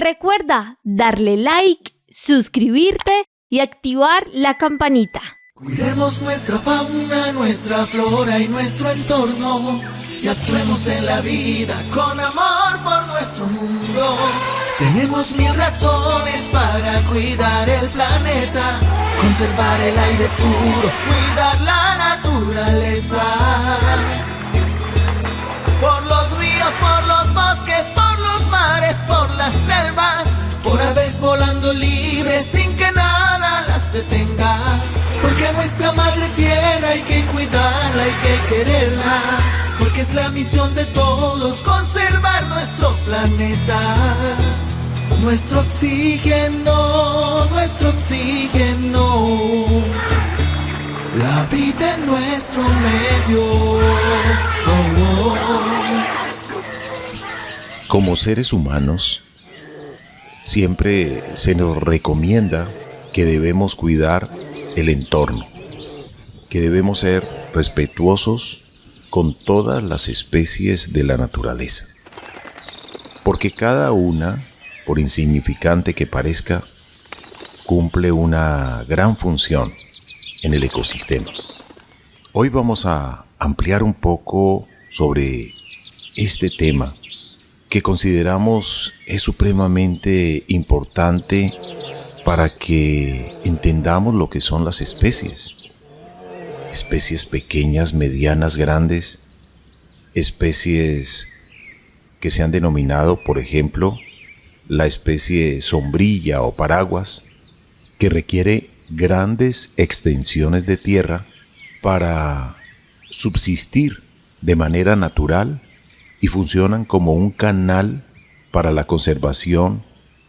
Recuerda darle like, suscribirte y activar la campanita. Cuidemos nuestra fauna, nuestra flora y nuestro entorno y actuemos en la vida con amor por nuestro mundo. Tenemos 1000 razones para cuidar el planeta, conservar el aire puro, cuidar la naturaleza. Por los ríos, por los bosques, por los mares, por las selvas, por aves volando libres sin que nada las detenga. Porque a nuestra madre tierra hay que cuidarla, hay que quererla. Porque es la misión de todos conservar nuestro planeta. Nuestro oxígeno, nuestro oxígeno. La vida en nuestro medio. Oh, oh. Como seres humanos, siempre se nos recomienda que debemos cuidar el entorno, que debemos ser respetuosos con todas las especies de la naturaleza, porque cada una, por insignificante que parezca, cumple una gran función en el ecosistema. Hoy vamos a ampliar un poco sobre este tema que consideramos es supremamente importante para que entendamos lo que son las especies. Especies pequeñas, medianas, grandes, especies que se han denominado, por ejemplo, la especie sombrilla o paraguas, que requiere grandes extensiones de tierra para subsistir de manera natural y funcionan como un canal para la conservación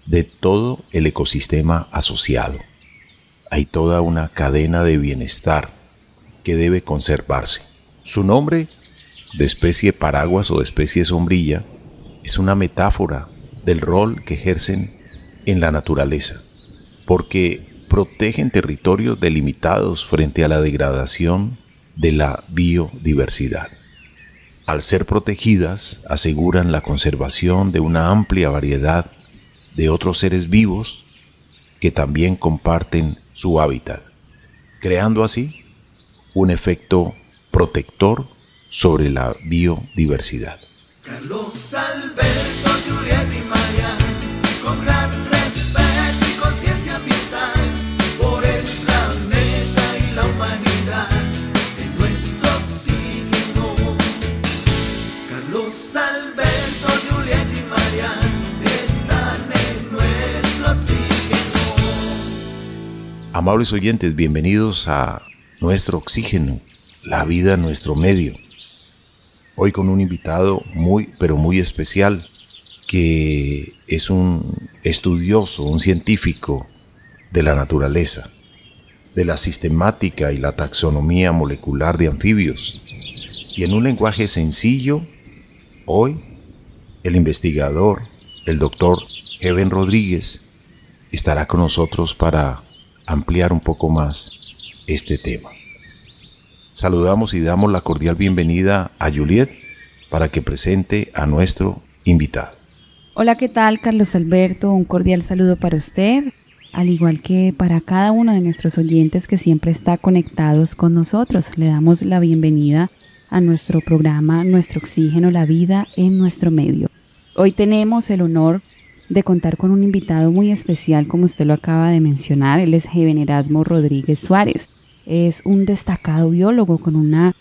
de todo el ecosistema asociado. Hay toda una cadena de bienestar que debe conservarse. Su nombre de especie paraguas o de especie sombrilla es una metáfora del rol que ejercen en la naturaleza, porque protegen territorios delimitados frente a la degradación de la biodiversidad. Al ser protegidas, aseguran la conservación de una amplia variedad de otros seres vivos que también comparten su hábitat, creando así un efecto protector sobre la biodiversidad. Carlos Alberto, Juliet y Marian, con gran respeto y conciencia ambiental, por el planeta y la humanidad, en nuestro oxígeno. Carlos Alberto, Juliet y Marian, están en nuestro oxígeno. Amables oyentes, bienvenidos a Nuestro Oxígeno, la vida en nuestro medio. Hoy con un invitado muy, pero muy especial, que es un estudioso, un científico de la naturaleza, de la sistemática y la taxonomía molecular de anfibios. Y en un lenguaje sencillo, hoy el investigador, el doctor Heven Rodríguez, estará con nosotros para ampliar un poco más este tema. Saludamos y damos la cordial bienvenida a Juliet para que presente a nuestro invitado. Hola, ¿qué tal, Carlos Alberto? Un cordial saludo para usted, al igual que para cada uno de nuestros oyentes que siempre está conectados con nosotros. Le damos la bienvenida a nuestro programa Nuestro Oxígeno, la vida en nuestro medio. Hoy tenemos el honor de contar con un invitado muy especial, como usted lo acaba de mencionar. Él es Heven Erasmo Rodríguez Suárez. Es un destacado biólogo con una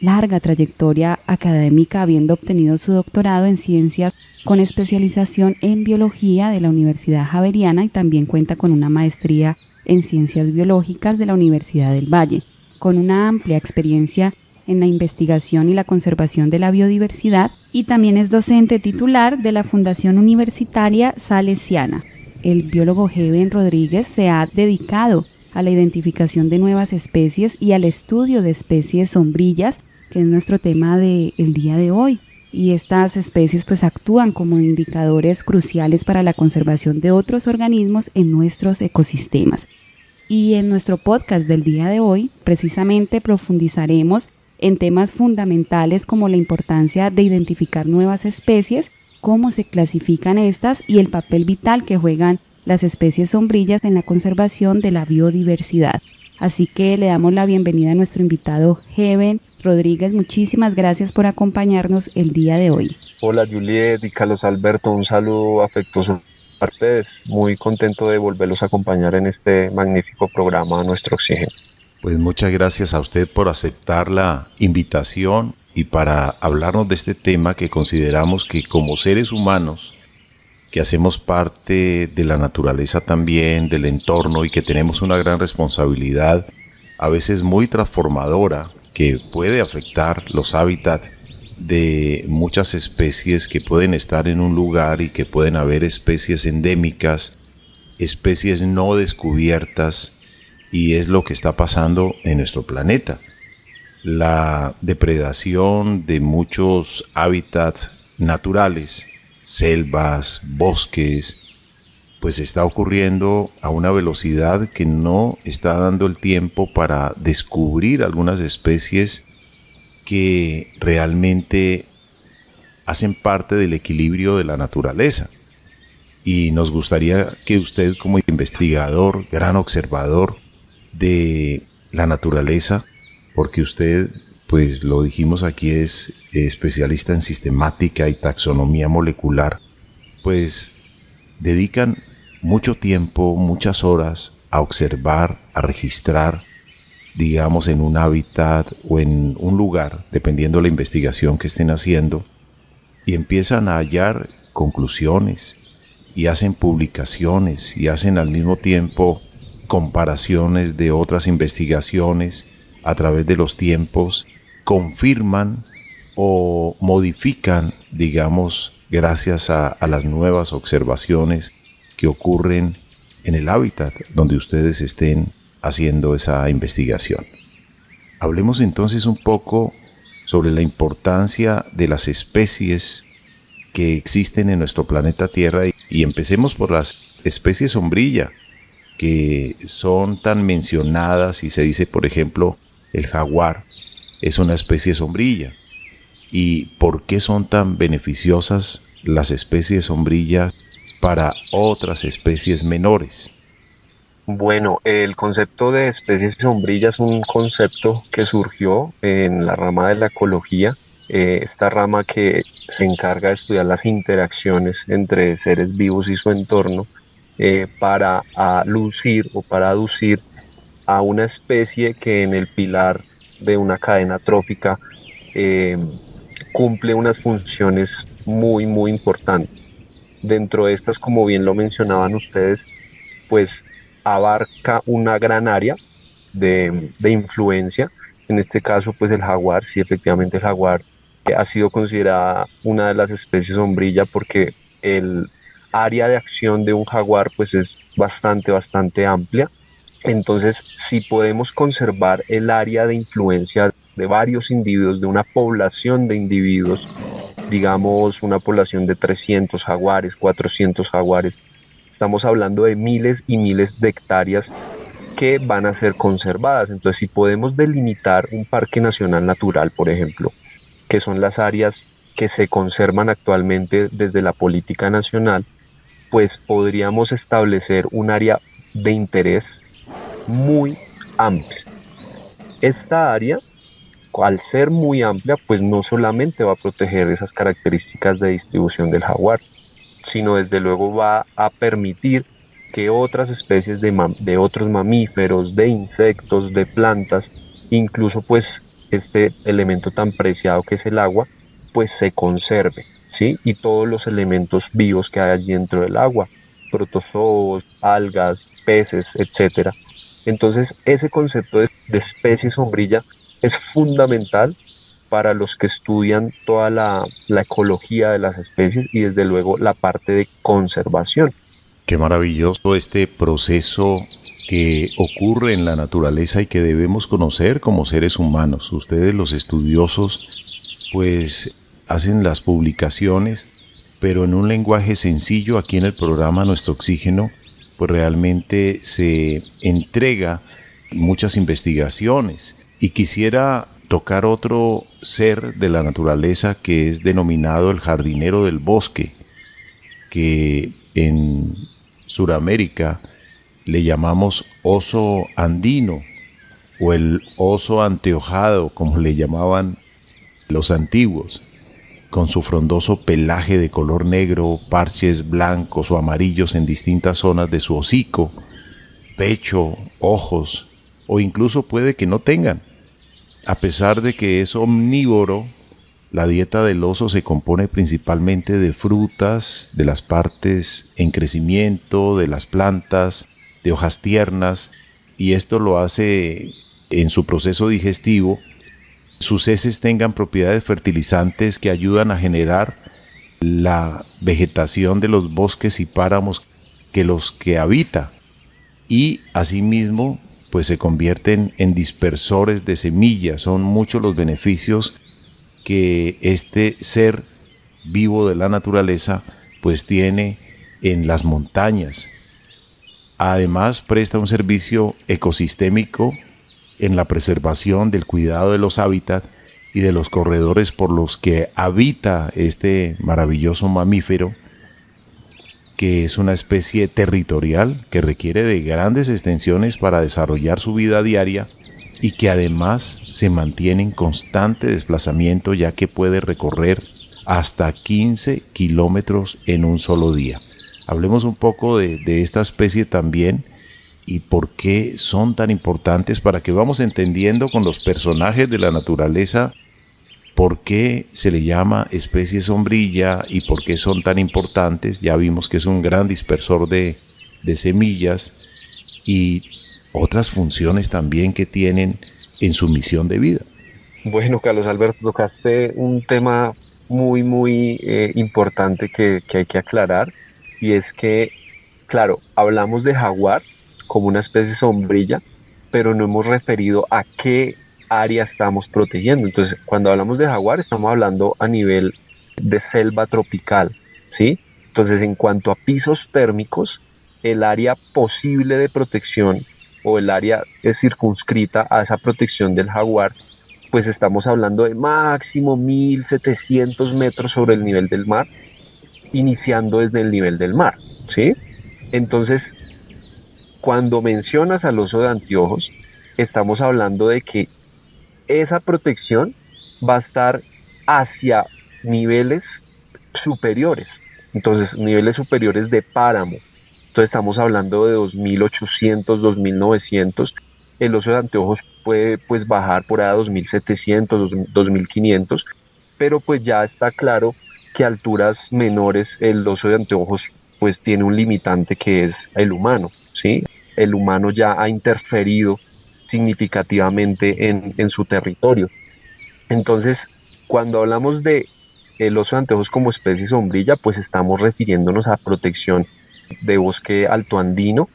larga trayectoria académica, habiendo obtenido su doctorado en ciencias con especialización en biología de la Universidad Javeriana, y también cuenta con una maestría en ciencias biológicas de la Universidad del Valle, con una amplia experiencia en la investigación y la conservación de la biodiversidad, y también es docente titular de la Fundación Universitaria Salesiana. El biólogo Heven Rodríguez se ha dedicado a la identificación de nuevas especies y al estudio de especies sombrillas, que es nuestro tema del día de hoy. Y estas especies pues actúan como indicadores cruciales para la conservación de otros organismos en nuestros ecosistemas. Y en nuestro podcast del día de hoy, precisamente profundizaremos en temas fundamentales como la importancia de identificar nuevas especies, cómo se clasifican estas y el papel vital que juegan las especies sombrillas en la conservación de la biodiversidad. Así que le damos la bienvenida a nuestro invitado Heven Rodríguez. Muchísimas gracias por acompañarnos el día de hoy. Hola Juliet y Carlos Alberto, un saludo afectuoso para ustedes. Muy contento de volverlos a acompañar en este magnífico programa Nuestro Oxígeno. Pues muchas gracias a usted por aceptar la invitación y para hablarnos de este tema que consideramos que como seres humanos, que hacemos parte de la naturaleza también, del entorno y que tenemos una gran responsabilidad, a veces muy transformadora, que puede afectar los hábitats de muchas especies que pueden estar en un lugar y que pueden haber especies endémicas, especies no descubiertas, y es lo que está pasando en nuestro planeta. La depredación de muchos hábitats naturales, selvas, bosques, pues está ocurriendo a una velocidad que no está dando el tiempo para descubrir algunas especies que realmente hacen parte del equilibrio de la naturaleza. Y nos gustaría que usted, como investigador, gran observador de la naturaleza, porque usted, pues lo dijimos aquí, es especialista en sistemática y taxonomía molecular, pues dedican mucho tiempo, muchas horas a observar, a registrar, digamos, en un hábitat o en un lugar, dependiendo de la investigación que estén haciendo, y empiezan a hallar conclusiones y hacen publicaciones y hacen al mismo tiempo comparaciones de otras investigaciones a través de los tiempos, confirman o modifican, digamos, gracias a las nuevas observaciones que ocurren en el hábitat donde ustedes estén haciendo esa investigación. Hablemos entonces un poco sobre la importancia de las especies que existen en nuestro planeta Tierra y empecemos por las especies sombrilla, que son tan mencionadas y se dice, por ejemplo, el jaguar es una especie sombrilla. ¿Y por qué son tan beneficiosas las especies sombrillas para otras especies menores? Bueno, el concepto de especies sombrillas es un concepto que surgió en la rama de la ecología, esta rama que se encarga de estudiar las interacciones entre seres vivos y su entorno, para alucir o para aducir a una especie que en el pilar de una cadena trófica cumple unas funciones muy muy importantes. Dentro de estas, como bien lo mencionaban ustedes, pues abarca una gran área de influencia. En este caso, pues el jaguar, sí, efectivamente el jaguar ha sido considerada una de las especies sombrilla porque el área de acción de un jaguar pues es bastante amplia. Entonces, si podemos conservar el área de influencia de varios individuos, de una población de individuos, digamos una población de 300 jaguares, 400 jaguares, estamos hablando de miles y miles de hectáreas que van a ser conservadas. Entonces, si podemos delimitar un parque nacional natural, por ejemplo, que son las áreas que se conservan actualmente desde la política nacional, pues podríamos establecer un área de interés muy amplia. Esta área, al ser muy amplia, pues no solamente va a proteger esas características de distribución del jaguar, sino desde luego va a permitir que otras especies de otros mamíferos, de insectos, de plantas, incluso pues este elemento tan preciado que es el agua, pues se conserve, ¿sí? Y todos los elementos vivos que hay allí dentro del agua, protozoos, algas, peces, etcétera. Entonces, ese concepto de especie sombrilla es fundamental para los que estudian toda la ecología de las especies y desde luego la parte de conservación. Qué maravilloso este proceso que ocurre en la naturaleza y que debemos conocer como seres humanos. Ustedes, los estudiosos, pues hacen las publicaciones, pero en un lenguaje sencillo. Aquí en el programa Nuestro Oxígeno, pues realmente se entrega muchas investigaciones. Y quisiera tocar otro ser de la naturaleza que es denominado el jardinero del bosque, que en Sudamérica le llamamos oso andino o el oso anteojado, como le llamaban los antiguos, con su frondoso pelaje de color negro, parches blancos o amarillos en distintas zonas de su hocico, pecho, ojos, o incluso puede que no tengan. A pesar de que es omnívoro, la dieta del oso se compone principalmente de frutas, de las partes en crecimiento, de las plantas, de hojas tiernas, y esto lo hace en su proceso digestivo. Sus heces tengan propiedades fertilizantes que ayudan a generar la vegetación de los bosques y páramos que los que habita, y asimismo pues se convierten en dispersores de semillas. Son muchos los beneficios que este ser vivo de la naturaleza pues tiene en las montañas. Además presta un servicio ecosistémico en la preservación del cuidado de los hábitats y de los corredores por los que habita este maravilloso mamífero, que es una especie territorial que requiere de grandes extensiones para desarrollar su vida diaria y que además se mantiene en constante desplazamiento, ya que puede recorrer hasta 15 kilómetros en un solo día. Hablemos un poco de esta especie también y por qué son tan importantes, para que vamos entendiendo con los personajes de la naturaleza por qué se le llama especie sombrilla y por qué son tan importantes. Ya vimos que es un gran dispersor de semillas y otras funciones también que tienen en su misión de vida. Bueno, Carlos Alberto, tocaste un tema muy importante que hay que aclarar, y es que, claro, hablamos de jaguar como una especie sombrilla, pero no hemos referido a qué área estamos protegiendo. Entonces, cuando hablamos de jaguar, estamos hablando a nivel de selva tropical, ¿sí? Entonces, en cuanto a pisos térmicos, el área posible de protección o el área es circunscrita a esa protección del jaguar, pues estamos hablando de máximo 1.700 metros sobre el nivel del mar, iniciando desde el nivel del mar, ¿sí? Entonces, cuando mencionas al oso de anteojos, estamos hablando de que esa protección va a estar hacia niveles superiores, entonces niveles superiores de páramo. Entonces estamos hablando de 2.800, 2.900. El oso de anteojos puede pues bajar por ahí a 2.700, 2.500, pero pues ya está claro que a alturas menores el oso de anteojos pues tiene un limitante, que es el humano, ¿sí? El humano ya ha interferido significativamente en su territorio. Entonces, cuando hablamos de el oso de anteojos como especie sombrilla, pues estamos refiriéndonos a protección de bosque altoandino,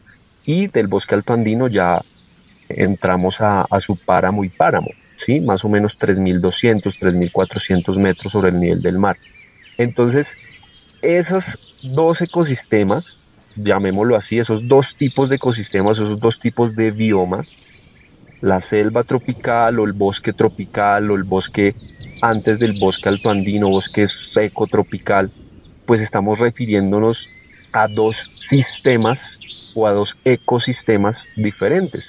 y del bosque altoandino ya entramos a su páramo y páramo, ¿sí? Más o menos 3.200, 3.400 metros sobre el nivel del mar. Entonces, esos dos ecosistemas, llamémoslo así, esos dos tipos de ecosistemas, esos dos tipos de biomas, la selva tropical o el bosque tropical o el bosque antes del bosque altoandino, bosque seco tropical, pues estamos refiriéndonos a dos sistemas o a dos ecosistemas diferentes.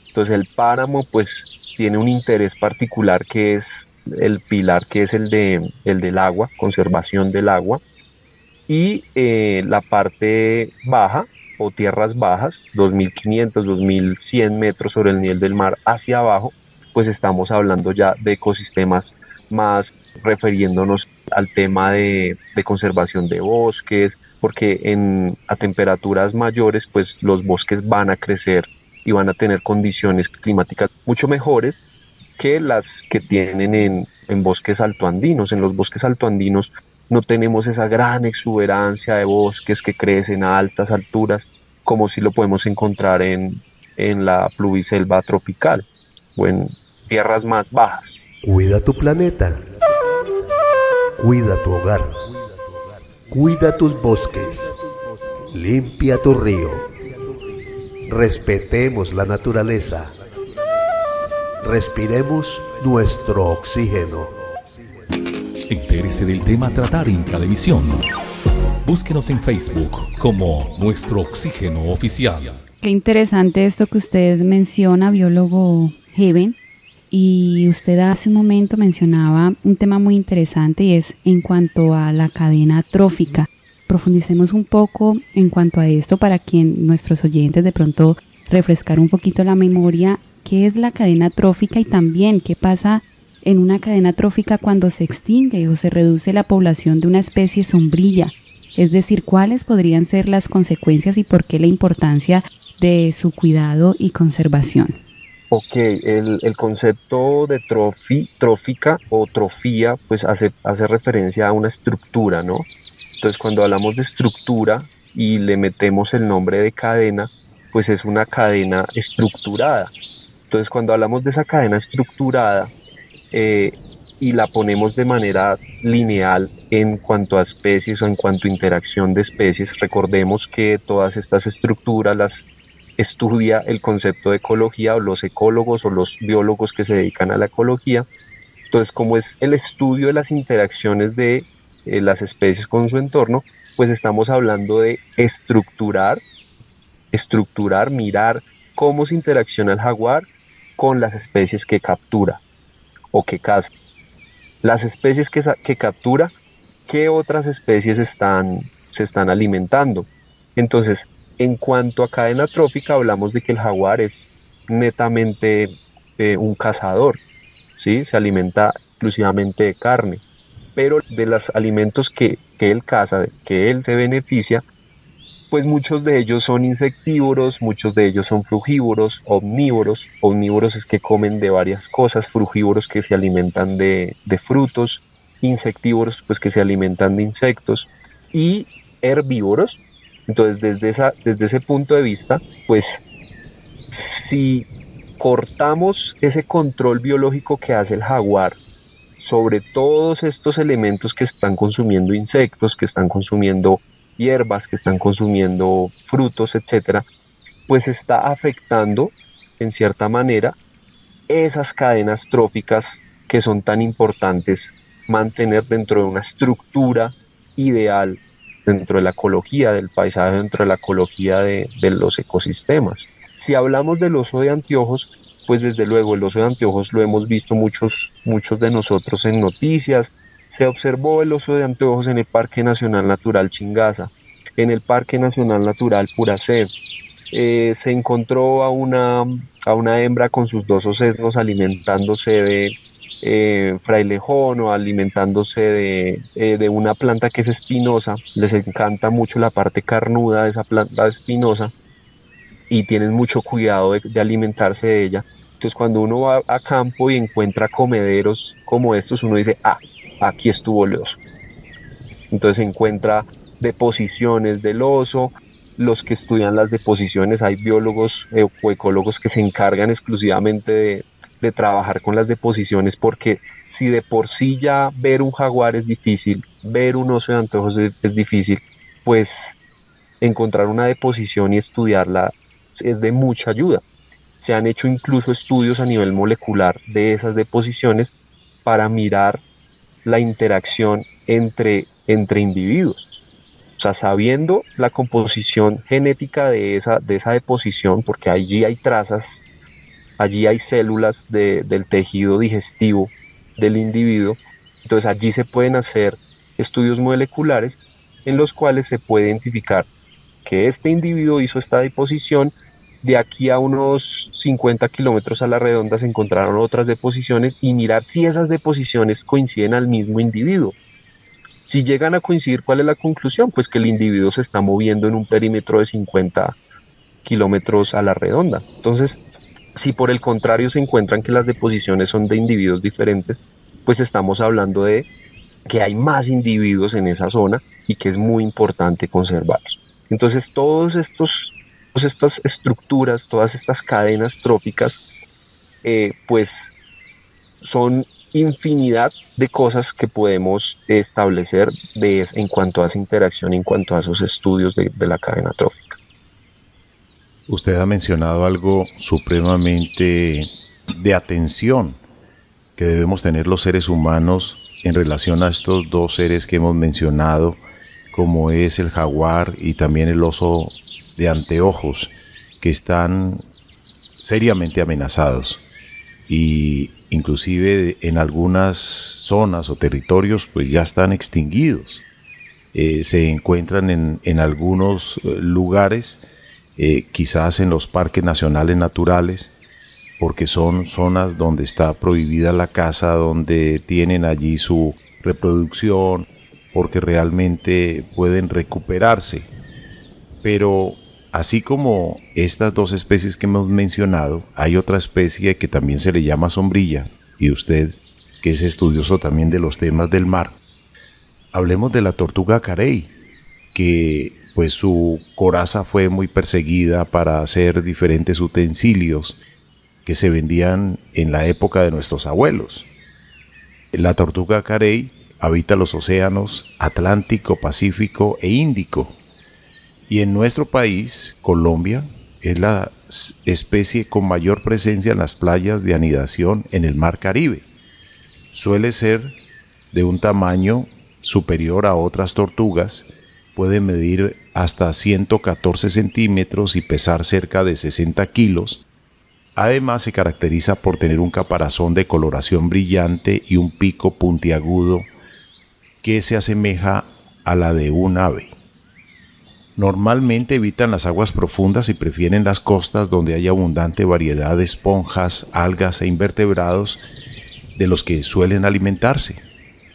Entonces el páramo pues tiene un interés particular, que es el pilar, que es el del agua, conservación del agua, y la parte baja o tierras bajas, 2.500, 2.100 metros sobre el nivel del mar hacia abajo, pues estamos hablando ya de ecosistemas más refiriéndonos al tema de conservación de bosques, porque a temperaturas mayores pues los bosques van a crecer y van a tener condiciones climáticas mucho mejores que las que tienen en bosques altoandinos. En los bosques altoandinos no tenemos esa gran exuberancia de bosques que crecen a altas alturas, como si lo podemos encontrar en la pluviselva tropical o en tierras más bajas. Cuida tu planeta. Cuida tu hogar. Cuida tus bosques. Limpia tu río. Respetemos la naturaleza. Respiremos nuestro oxígeno. Entérese del tema a tratar en cada emisión. Búsquenos en Facebook como Nuestro Oxígeno Oficial. Qué interesante esto que usted menciona, biólogo Heaven. Y usted hace un momento mencionaba un tema muy interesante y es en cuanto a la cadena trófica. Profundicemos un poco en cuanto a esto para que nuestros oyentes de pronto refrescar un poquito la memoria. ¿Qué es la cadena trófica y también qué pasa en una cadena trófica cuando se extingue o se reduce la población de una especie sombrilla? Es decir, ¿cuáles podrían ser las consecuencias y por qué la importancia de su cuidado y conservación? Ok, el concepto de trófica o trofía pues hace referencia a una estructura, ¿no? Entonces cuando hablamos de estructura y le metemos el nombre de cadena, pues es una cadena estructurada. Entonces cuando hablamos de esa cadena estructurada y la ponemos de manera lineal en cuanto a especies o en cuanto a interacción de especies, recordemos que todas estas estructuras las estudia el concepto de ecología o los ecólogos o los biólogos que se dedican a la ecología. Entonces, como es el estudio de las interacciones de las especies con su entorno, pues estamos hablando de estructurar, mirar cómo se interacciona el jaguar con las especies que captura o que caza. Las especies que captura, ¿qué otras especies se están alimentando? Entonces, en cuanto a cadena trófica, hablamos de que el jaguar es netamente un cazador, ¿sí? Se alimenta exclusivamente de carne, pero de los alimentos que él caza, que él se beneficia, pues muchos de ellos son insectívoros, muchos de ellos son frugívoros, omnívoros. Omnívoros es que comen de varias cosas, frugívoros que se alimentan de frutos, insectívoros pues que se alimentan de insectos, y herbívoros. Entonces, desde ese punto de vista, pues, si cortamos ese control biológico que hace el jaguar sobre todos estos elementos que están consumiendo insectos, que están consumiendo hierbas, que están consumiendo frutos, etcétera, pues está afectando, en cierta manera, esas cadenas tróficas que son tan importantes mantener dentro de una estructura ideal dentro de la ecología del paisaje, dentro de la ecología de los ecosistemas. Si hablamos del oso de anteojos, pues desde luego el oso de anteojos lo hemos visto muchos de nosotros en noticias. Se observó el oso de anteojos en el Parque Nacional Natural Chingaza, en el Parque Nacional Natural Puracé. Se encontró a una hembra con sus 2 ocesnos alimentándose de frailejón o alimentándose de una planta que es espinosa. Les encanta mucho la parte carnuda de esa planta espinosa y tienen mucho cuidado de alimentarse de ella. Entonces cuando uno va a campo y encuentra comederos como estos, uno dice, aquí estuvo el oso. Entonces encuentra deposiciones del oso. Los que estudian las deposiciones, hay biólogos o ecólogos que se encargan exclusivamente de trabajar con las deposiciones, porque si de por sí ya ver un jaguar es difícil, ver un oso de anteojos es difícil, pues encontrar una deposición y estudiarla es de mucha ayuda. Se han hecho incluso estudios a nivel molecular de esas deposiciones para mirar la interacción entre individuos. O sea, sabiendo la composición genética de esa deposición, porque allí hay trazas, allí hay células del tejido digestivo del individuo, entonces allí se pueden hacer estudios moleculares en los cuales se puede identificar que este individuo hizo esta deposición. De aquí a unos 50 kilómetros a la redonda se encontraron otras deposiciones y mirar si esas deposiciones coinciden al mismo individuo. Si llegan a coincidir, ¿cuál es la conclusión? Pues que el individuo se está moviendo en un perímetro de 50 kilómetros a la redonda. Entonces, si por el contrario se encuentran que las deposiciones son de individuos diferentes, pues estamos hablando de que hay más individuos en esa zona y que es muy importante conservarlos. Entonces, todas estas estructuras, todas estas cadenas tróficas, pues son infinidad de cosas que podemos establecer en cuanto a esa interacción, en cuanto a esos estudios de la cadena trófica. Usted ha mencionado algo supremamente de atención que debemos tener los seres humanos en relación a estos dos seres que hemos mencionado, como es el jaguar y también el oso de anteojos, que están seriamente amenazados y inclusive en algunas zonas o territorios pues ya están extinguidos. Se encuentran en algunos lugares, quizás en los parques nacionales naturales, porque son zonas donde está prohibida la caza, donde tienen allí su reproducción, porque realmente pueden recuperarse. Pero así como estas dos especies que hemos mencionado, hay otra especie que también se le llama sombrilla, y usted, que es estudioso también de los temas del mar, hablemos de la tortuga carey, que pues su coraza fue muy perseguida para hacer diferentes utensilios que se vendían en la época de nuestros abuelos. La tortuga carey habita los océanos Atlántico, Pacífico e Índico. Y en nuestro país, Colombia, es la especie con mayor presencia en las playas de anidación en el Mar Caribe. Suele ser de un tamaño superior a otras tortugas, puede medir hasta 114 centímetros y pesar cerca de 60 kilos. Además, se caracteriza por tener un caparazón de coloración brillante y un pico puntiagudo que se asemeja a la de un ave. Normalmente evitan las aguas profundas y prefieren las costas donde hay abundante variedad de esponjas, algas e invertebrados de los que suelen alimentarse.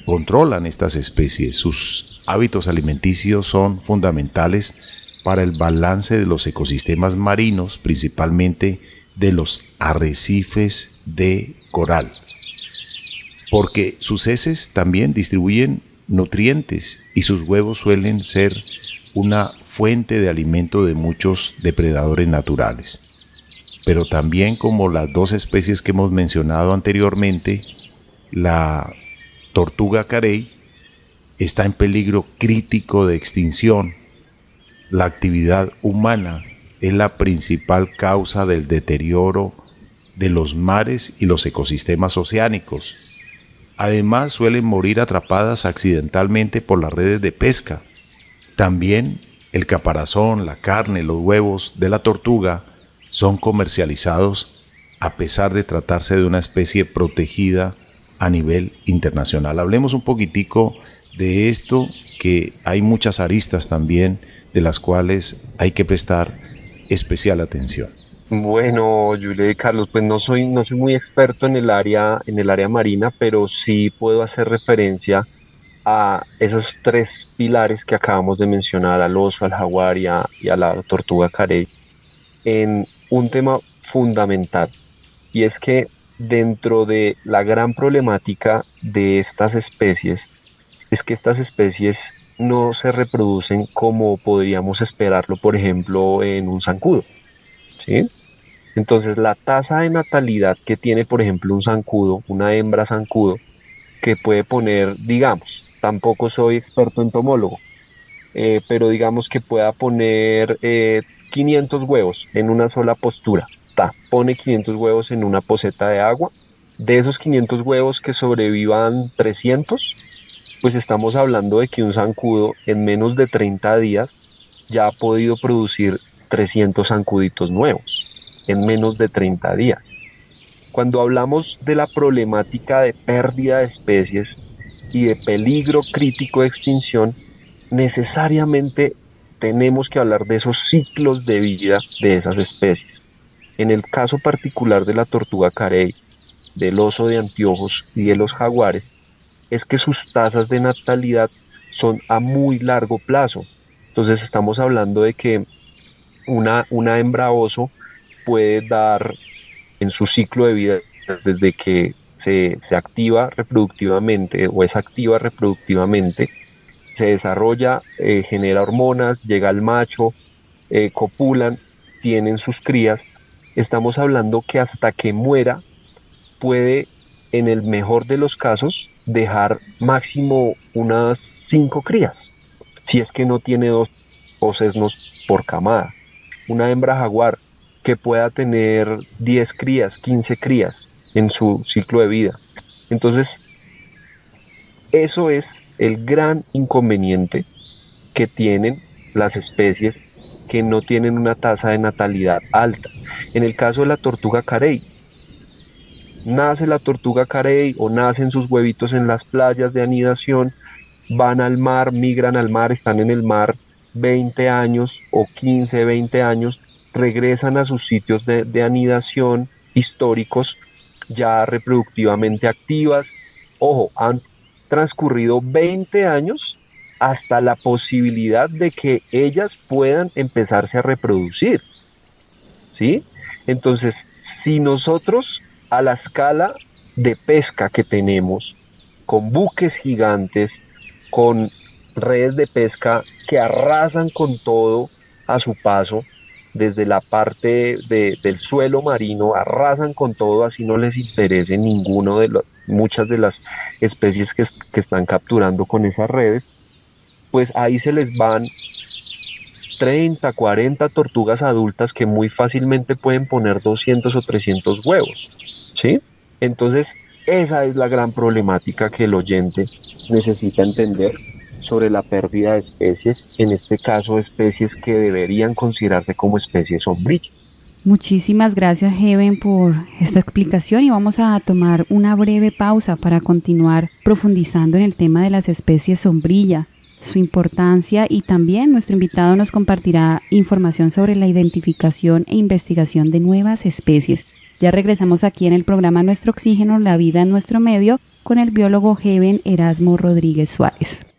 Controlan estas especies. Sus hábitos alimenticios son fundamentales para el balance de los ecosistemas marinos, principalmente de los arrecifes de coral, porque sus heces también distribuyen nutrientes y sus huevos suelen ser una fuente de alimento de muchos depredadores naturales. Pero también, como las dos especies que hemos mencionado anteriormente, la tortuga carey está en peligro crítico de extinción. La actividad humana es la principal causa del deterioro de los mares y los ecosistemas oceánicos. Además, suelen morir atrapadas accidentalmente por las redes de pesca. También el caparazón, la carne, los huevos de la tortuga son comercializados a pesar de tratarse de una especie protegida a nivel internacional. Hablemos un poquitico de esto, que hay muchas aristas también de las cuales hay que prestar especial atención. Bueno, Julia y Carlos, pues no soy muy experto en el área marina, pero sí puedo hacer referencia a esos tres pilares que acabamos de mencionar, al oso, al jaguar y a la tortuga carey, en un tema fundamental, y es que dentro de la gran problemática de estas especies, es que estas especies no se reproducen como podríamos esperarlo, por ejemplo, en un zancudo, ¿sí? Entonces, la tasa de natalidad que tiene, por ejemplo, un zancudo, una hembra zancudo, que puede poner, digamos, tampoco soy experto entomólogo, pero digamos que pueda poner 500 huevos en una sola postura. Pone 500 huevos en una poceta de agua. De esos 500 huevos que sobrevivan 300, pues estamos hablando de que un zancudo en menos de 30 días ya ha podido producir 300 zancuditos nuevos, en menos de 30 días. Cuando hablamos de la problemática de pérdida de especies y de peligro crítico de extinción, necesariamente tenemos que hablar de esos ciclos de vida de esas especies. En el caso particular de la tortuga carey, del oso de anteojos y de los jaguares, es que sus tasas de natalidad son a muy largo plazo. Entonces estamos hablando de que una hembra oso puede dar en su ciclo de vida, desde que se activa reproductivamente o es activa reproductivamente, se desarrolla, genera hormonas, llega al macho, copulan, tienen sus crías. Estamos hablando que hasta que muera puede, en el mejor de los casos, dejar máximo unas 5 crías, si es que no tiene 2 ocesnos por camada. Una hembra jaguar que pueda tener 10 crías, 15 crías, en su ciclo de vida. Entonces, eso es el gran inconveniente que tienen las especies que no tienen una tasa de natalidad alta. En el caso de la tortuga carey, nace la tortuga carey o nacen sus huevitos en las playas de anidación, van al mar, migran al mar, están en el mar 20 años o 15, 20 años, regresan a sus sitios de anidación históricos, ya reproductivamente activas. Ojo, han transcurrido 20 años hasta la posibilidad de que ellas puedan empezarse a reproducir, ¿sí? Entonces, si nosotros a la escala de pesca que tenemos, con buques gigantes, con redes de pesca que arrasan con todo a su paso, desde la parte del suelo marino, arrasan con todo, así no les interese muchas de las especies que están capturando con esas redes, pues ahí se les van 30, 40 tortugas adultas que muy fácilmente pueden poner 200 o 300 huevos, ¿sí? Entonces, esa es la gran problemática que el oyente necesita entender sobre la pérdida de especies, en este caso especies que deberían considerarse como especies sombrilla. Muchísimas gracias, Heaven, por esta explicación, y vamos a tomar una breve pausa para continuar profundizando en el tema de las especies sombrilla, su importancia, y también nuestro invitado nos compartirá información sobre la identificación e investigación de nuevas especies. Ya regresamos aquí en el programa Nuestro Oxígeno, la vida en nuestro medio, con el biólogo Heaven Erasmo Rodríguez Suárez.